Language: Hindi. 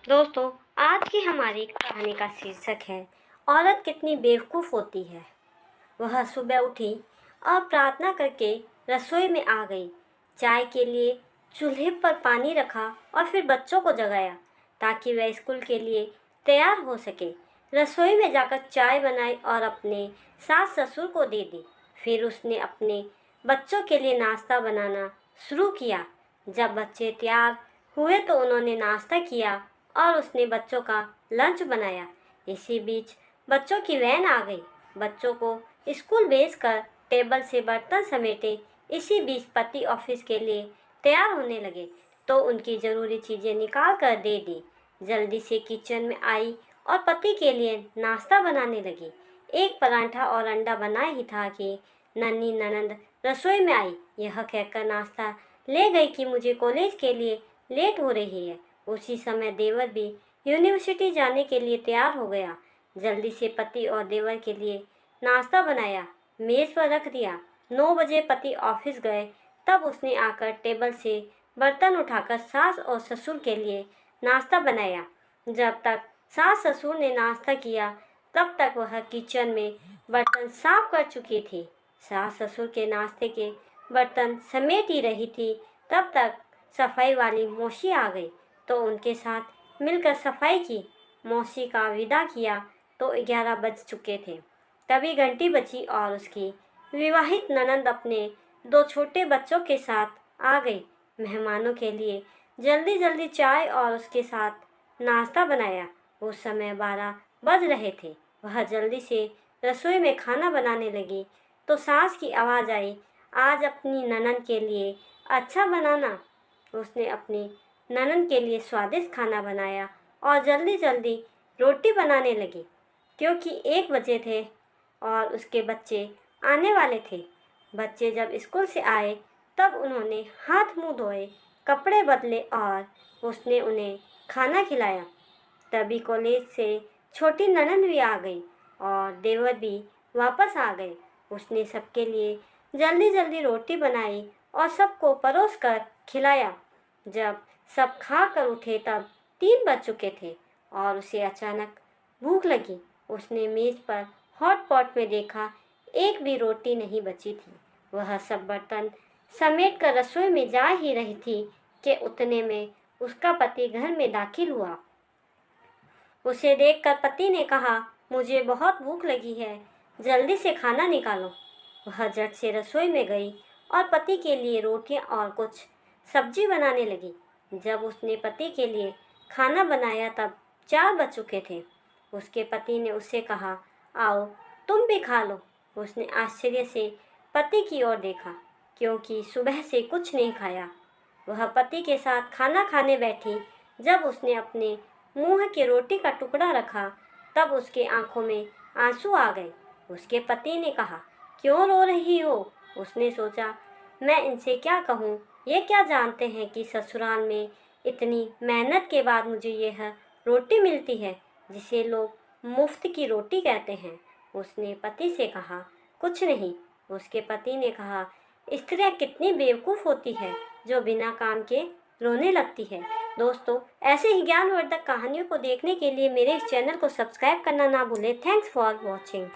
दोस्तों, आज की हमारी कहानी का शीर्षक है औरत कितनी बेवकूफ़ होती है। वह सुबह उठी और प्रार्थना करके रसोई में आ गई। चाय के लिए चूल्हे पर पानी रखा और फिर बच्चों को जगाया ताकि वह स्कूल के लिए तैयार हो सके। रसोई में जाकर चाय बनाई और अपने सास ससुर को दे दी। फिर उसने अपने बच्चों के लिए नाश्ता बनाना शुरू किया। जब बच्चे तैयार हुए तो उन्होंने नाश्ता किया और उसने बच्चों का लंच बनाया। इसी बीच बच्चों की वैन आ गई। बच्चों को स्कूल भेजकर टेबल से बर्तन समेटे। इसी बीच पति ऑफिस के लिए तैयार होने लगे तो उनकी ज़रूरी चीज़ें निकाल कर दे दी। जल्दी से किचन में आई और पति के लिए नाश्ता बनाने लगी। एक पराठा और अंडा बनाया ही था कि नन्ही ननंद रसोई में आई। यह कहकर नाश्ता ले गई कि मुझे कॉलेज के लिए लेट हो रही है। उसी समय देवर भी यूनिवर्सिटी जाने के लिए तैयार हो गया। जल्दी से पति और देवर के लिए नाश्ता बनाया, मेज़ पर रख दिया। 9 बजे पति ऑफिस गए तब उसने आकर टेबल से बर्तन उठाकर सास और ससुर के लिए नाश्ता बनाया। जब तक सास ससुर ने नाश्ता किया तब तक वह किचन में बर्तन साफ कर चुकी थी। सास ससुर के नाश्ते के बर्तन समेट ही रही थी तब तक सफाई वाली मौसी आ गई तो उनके साथ मिलकर सफाई की। मौसी का विदा किया तो 11 बज चुके थे। तभी घंटी बजी और उसकी विवाहित ननंद अपने 2 छोटे बच्चों के साथ आ गई। मेहमानों के लिए जल्दी जल्दी चाय और उसके साथ नाश्ता बनाया। उस समय 12 बज रहे थे। वह जल्दी से रसोई में खाना बनाने लगी तो सास की आवाज़ आई, आज अपनी ननंद के लिए अच्छा बनाना। उसने अपनी ननंद के लिए स्वादिष्ट खाना बनाया और जल्दी जल्दी रोटी बनाने लगी क्योंकि 1 बजे थे और उसके बच्चे आने वाले थे। बच्चे जब स्कूल से आए तब उन्होंने हाथ मुंह धोए, कपड़े बदले और उसने उन्हें खाना खिलाया। तभी कॉलेज से छोटी ननंद भी आ गई और देवर भी वापस आ गए। उसने सबके लिए जल्दी जल्दी रोटी बनाई और सबको परोस कर खिलाया। जब सब खा कर उठे तब 3 बज चुके थे और उसे अचानक भूख लगी। उसने मेज़ पर हॉट पॉट में देखा, एक भी रोटी नहीं बची थी। वह सब बर्तन समेट कर रसोई में जा ही रही थी कि उतने में उसका पति घर में दाखिल हुआ। उसे देखकर पति ने कहा, मुझे बहुत भूख लगी है, जल्दी से खाना निकालो। वह झट से रसोई में गई और पति के लिए रोटियां और कुछ सब्जी बनाने लगी। जब उसने पति के लिए खाना बनाया तब 4 बज चुके थे। उसके पति ने उससे कहा, आओ तुम भी खा लो। उसने आश्चर्य से पति की ओर देखा क्योंकि सुबह से कुछ नहीं खाया। वह पति के साथ खाना खाने बैठी। जब उसने अपने मुंह की रोटी का टुकड़ा रखा तब उसके आंखों में आंसू आ गए। उसके पति ने कहा, क्यों रो रही हो? उसने सोचा, मैं इनसे क्या कहूँ, ये क्या जानते हैं कि ससुराल में इतनी मेहनत के बाद मुझे यह रोटी मिलती है जिसे लोग मुफ्त की रोटी कहते हैं। उसने पति से कहा, कुछ नहीं। उसके पति ने कहा, स्त्रियाँ कितनी बेवकूफ़ होती है जो बिना काम के रोने लगती है। दोस्तों, ऐसे ही ज्ञानवर्धक कहानियों को देखने के लिए मेरे इस चैनल को सब्सक्राइब करना ना भूलें। Thanks for watching.